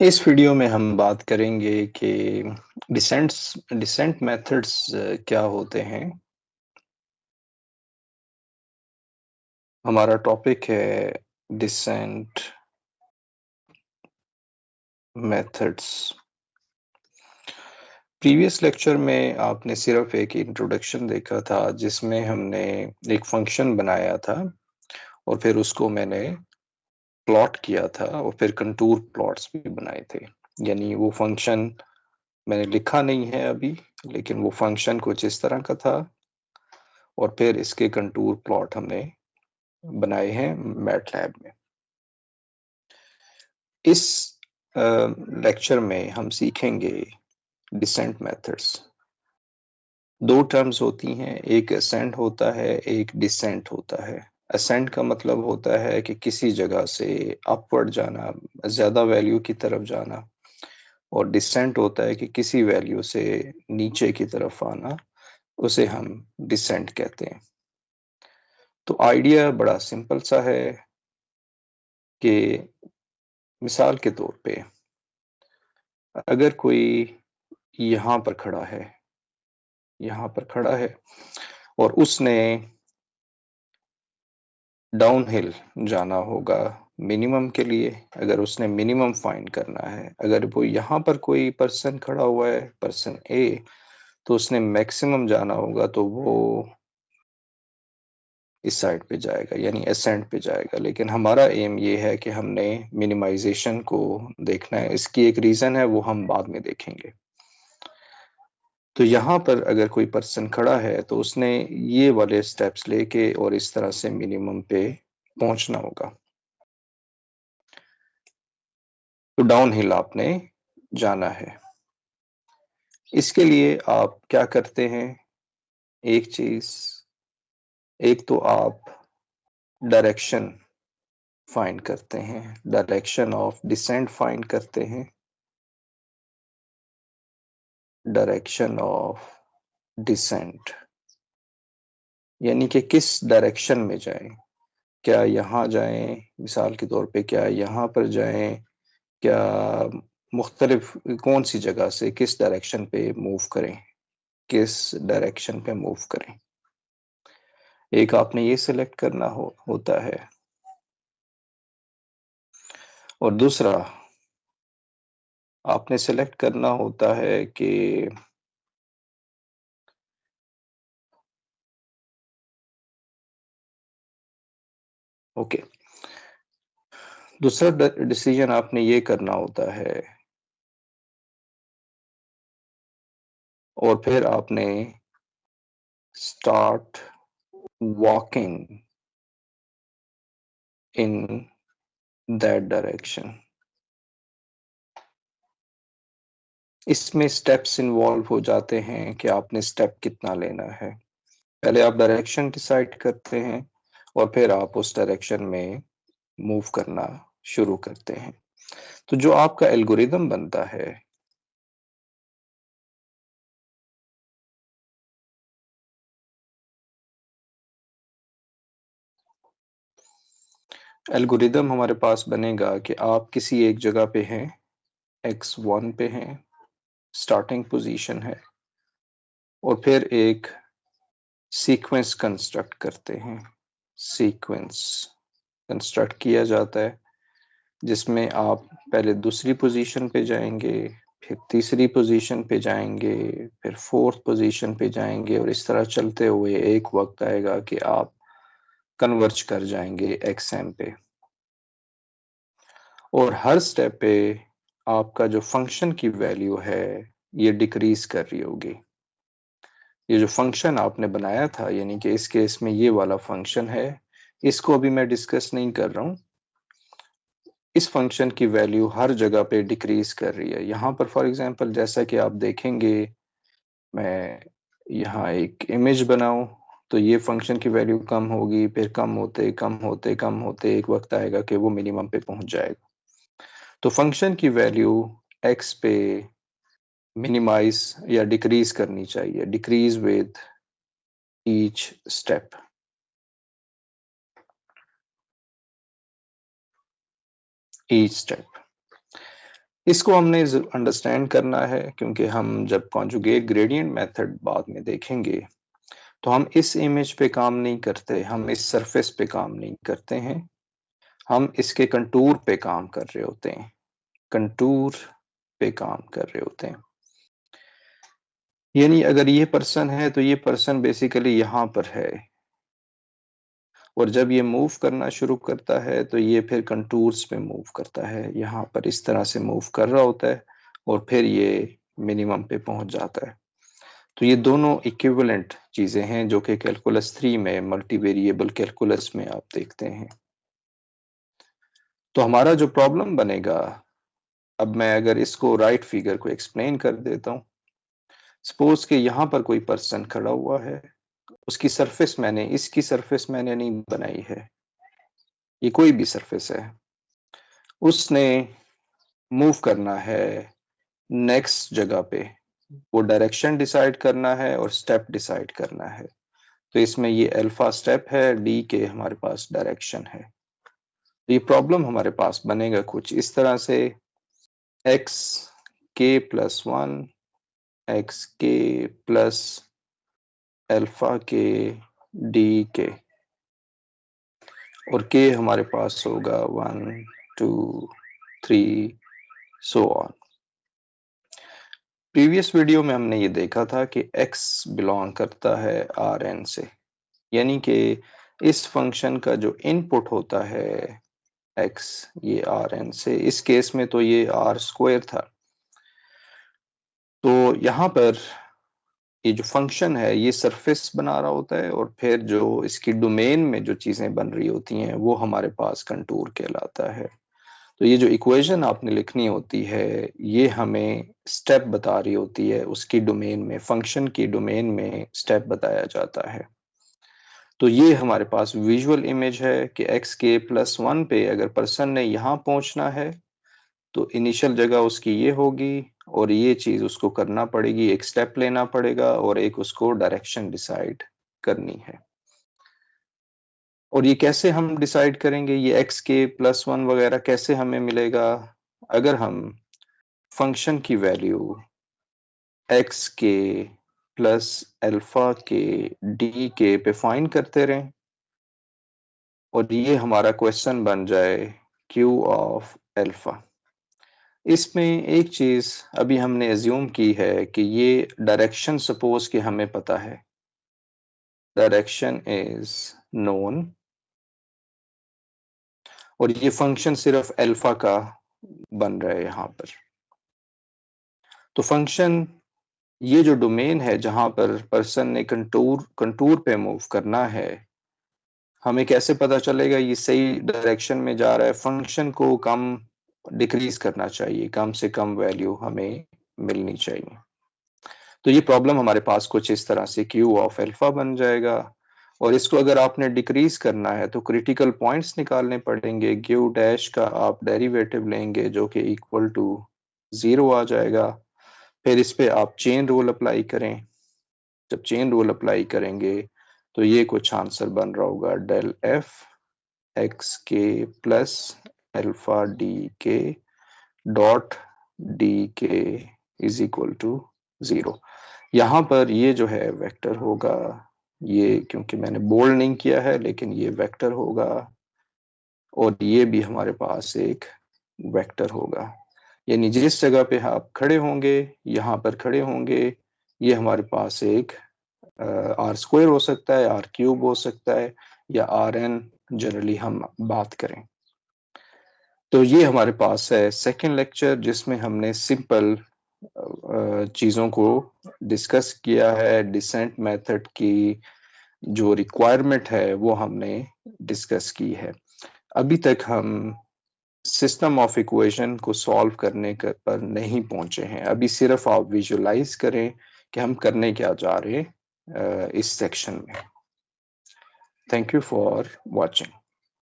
इस वीडियो में हम बात करेंगे कि डिसेंट मेथड्स क्या होते हैं। हमारा टॉपिक है डिसेंट मेथड्स। प्रीवियस लेक्चर में आपने सिर्फ एक इंट्रोडक्शन देखा था जिसमें हमने एक फंक्शन बनाया था और फिर उसको मैंने प्लॉट किया था और फिर कंटूर प्लॉट्स भी बनाए थे। यानी वो फंक्शन मैंने लिखा नहीं है अभी, लेकिन वो फंक्शन कुछ इस तरह का था और फिर इसके कंटूर प्लॉट हमने बनाए हैं मैटलैब में। इस लेक्चर में हम सीखेंगे डिसेंट मेथड्स। दो टर्म्स होती हैं, एक असेंट होता है, एक डिसेंट होता है। असेंट का मतलब होता है कि किसी जगह से अपवर्ड जाना, ज्यादा वैल्यू की तरफ जाना, और डिसेंट होता है कि किसी वैल्यू से नीचे की तरफ आना, उसे हम डिसेंट कहते हैं। तो आइडिया बड़ा सिंपल सा है कि मिसाल के तौर पे अगर कोई यहाँ पर खड़ा है, यहाँ पर खड़ा है और उसने डाउन हिल जाना होगा मिनिमम के लिए। अगर उसने मिनिमम फाइंड करना है, अगर वो यहाँ पर कोई पर्सन खड़ा हुआ है, पर्सन ए, तो उसने मैक्सिमम जाना होगा, तो वो इस साइड पे जाएगा, यानी असेंट पे जाएगा। लेकिन हमारा एम ये है कि हमने मिनिमाइजेशन को देखना है। इसकी एक रीजन है, वो हम बाद में देखेंगे। तो यहाँ पर अगर कोई पर्सन खड़ा है तो उसने ये वाले स्टेप्स लेके और इस तरह से मिनिमम पे पहुंचना होगा। तो डाउन हिल आपने जाना है। इसके लिए आप क्या करते हैं? एक चीज, एक तो आप डायरेक्शन फाइंड करते हैं, डायरेक्शन ऑफ डिसेंट फाइंड करते हैं, डायरेक्शन ऑफ डिसेंट, यानी कि किस डायरेक्शन में जाएं। क्या यहाँ जाएं, मिसाल के तौर पे क्या यहाँ पर जाएं, क्या मुख्तलिफ कौन सी जगह से किस डायरेक्शन पे मूव करें, किस डायरेक्शन पे मूव करें। एक आपने ये सिलेक्ट करना होता है, और दूसरा आपने सिलेक्ट करना होता है कि ओके, दूसरा डिसीजन आपने ये करना होता है, और फिर आपने start walking in that direction. इसमें स्टेप्स इन्वॉल्व हो जाते हैं कि आपने स्टेप कितना लेना है। पहले आप डायरेक्शन डिसाइड करते हैं और फिर आप उस डायरेक्शन में मूव करना शुरू करते हैं। तो जो आपका एल्गोरिदम बनता है, एल्गोरिदम हमारे पास बनेगा कि आप किसी एक जगह पे हैं, x1 पे हैं, स्टार्टिंग पोजीशन है, और फिर एक सीक्वेंस कंस्ट्रक्ट करते हैं। सीक्वेंस कंस्ट्रक्ट किया जाता है जिसमें आप पहले दूसरी पोजीशन पे जाएंगे, फिर तीसरी पोजीशन पे जाएंगे, फिर फोर्थ पोजीशन पे जाएंगे, और इस तरह चलते हुए एक वक्त आएगा कि आप कन्वर्ज कर जाएंगे एक्सएम पे। और हर स्टेप पे आपका जो फंक्शन की वैल्यू है ये डिक्रीज कर रही होगी। ये जो फंक्शन आपने बनाया था, यानी कि इस केस में ये वाला फंक्शन है, इसको अभी मैं डिस्कस नहीं कर रहा हूँ। इस फंक्शन की वैल्यू हर जगह पे डिक्रीज कर रही है। यहाँ पर फॉर एग्जांपल जैसा कि आप देखेंगे, मैं यहाँ एक इमेज बनाऊं तो ये फंक्शन की वैल्यू कम होगी, फिर कम होते कम होते कम होते एक वक्त आएगा कि वो मिनिमम पे पहुंच जाएगा। तो फंक्शन की वैल्यू एक्स पे मिनिमाइज या डिक्रीज करनी चाहिए, decrease with each step. Each step इसको हमने अंडरस्टैंड करना है क्योंकि हम जब कॉन्जुगेट ग्रेडियंट मेथड बाद में देखेंगे तो हम इस इमेज पे काम नहीं करते, हम इस सरफेस पे काम नहीं करते हैं, हम इसके कंटूर पे काम कर रहे होते हैं, कंटूर पे काम कर रहे होते हैं। यानी अगर ये पर्सन है तो ये पर्सन बेसिकली यहाँ पर है और जब ये मूव करना शुरू करता है तो ये फिर कंटूर्स पे मूव करता है, यहाँ पर इस तरह से मूव कर रहा होता है और फिर ये मिनिमम पे पहुंच जाता है। तो ये दोनों इक्विवेलेंट चीजें हैं जो कि कैलकुलस 3 में मल्टीवेरिएबल कैलकुलस में आप देखते हैं। तो हमारा जो प्रॉब्लम बनेगा, अब मैं अगर इसको राइट फिगर को एक्सप्लेन कर देता हूँ। सपोज कि यहाँ पर कोई पर्सन खड़ा हुआ है, उसकी सरफेस मैंने इसकी सरफेस मैंने नहीं बनाई है, ये कोई भी सरफेस है, उसने मूव करना है नेक्स्ट जगह पे, वो डायरेक्शन डिसाइड करना है और स्टेप डिसाइड करना है। तो इसमें ये अल्फा स्टेप है, डी के हमारे पास डायरेक्शन है। तो ये प्रॉब्लम हमारे पास बनेगा कुछ इस तरह से, एक्स के प्लस 1 एक्स के प्लस अल्फा के डी के, और के हमारे पास होगा 1 2 3 सो ऑन। प्रीवियस वीडियो में हमने ये देखा था कि x बिलोंग करता है आर एन से, यानी कि इस फंक्शन का जो इनपुट होता है x, ये आर एन से, इस केस में तो ये आर स्क्वायर था। तो यहाँ पर ये जो फंक्शन है ये सरफेस बना रहा होता है और फिर जो इसकी डोमेन में जो चीजें बन रही होती हैं वो हमारे पास कंटूर कहलाता है। तो ये जो इक्वेशन आपने लिखनी होती है ये हमें स्टेप बता रही होती है, उसकी डोमेन में, फंक्शन की डोमेन में स्टेप बताया जाता है। तो ये हमारे पास विजुअल इमेज है कि एक्स के प्लस 1 पे अगर पर्सन ने यहाँ पहुंचना है तो इनिशियल जगह उसकी ये होगी और ये चीज उसको करना पड़ेगी, एक स्टेप लेना पड़ेगा और एक उसको डायरेक्शन डिसाइड करनी है। और ये कैसे हम डिसाइड करेंगे, ये एक्स के प्लस 1 वगैरह कैसे हमें मिलेगा? अगर हम फंक्शन की वैल्यू एक्स के प्लस अल्फा के डी के पे फाइंड करते रहें और ये हमारा क्वेश्चन बन जाए क्यू ऑफ अल्फा। इसमें एक चीज अभी हमने एज्यूम की है कि ये डायरेक्शन सपोज कि हमें पता है, डायरेक्शन इज नोन, और ये फंक्शन सिर्फ अल्फा का बन रहा है यहाँ पर। तो फंक्शन, ये जो डोमेन है जहां पर पर्सन ने कंटूर कंटूर पे मूव करना है, हमें कैसे पता चलेगा ये सही डायरेक्शन में जा रहा है? फंक्शन को कम डिक्रीज करना चाहिए, कम से कम वैल्यू हमें मिलनी चाहिए। तो ये प्रॉब्लम हमारे पास कुछ इस तरह से क्यू ऑफ अल्फा बन जाएगा और इसको अगर आपने डिक्रीज करना है तो क्रिटिकल पॉइंट्स निकालने पड़ेंगे। क्यू डैश का आप डेरिवेटिव लेंगे जो कि इक्वल टू 0 आ जाएगा, फिर इस पे आप चेन रूल अप्लाई करें। जब चेन रूल अप्लाई करेंगे तो ये कुछ आंसर बन रहा होगा, डेल एफ एक्स के प्लस अल्फा डी के डॉट डी के इज इक्वल टू 0। यहाँ पर ये जो है वेक्टर होगा, ये क्योंकि मैंने बोल्ड नहीं किया है लेकिन ये वेक्टर होगा और ये भी हमारे पास एक वेक्टर होगा। यानी जिस जगह पे आप खड़े होंगे, यहाँ पर खड़े होंगे, ये हमारे पास एक आर स्क्वायर हो सकता है, आर क्यूब हो सकता है, या आर एन जनरली हम बात करें। तो ये हमारे पास है सेकंड लेक्चर जिसमें हमने सिंपल चीज़ों को डिस्कस किया है। डिसेंट मेथड की जो रिक्वायरमेंट है वो हमने डिस्कस की है। अभी तक हम सिस्टम ऑफ इक्वेशन को सॉल्व करने पर नहीं पहुंचे हैं। अभी सिर्फ आप विजुलाइज करें कि हम करने क्या जा रहे हैं इस सेक्शन में। Thank you for watching.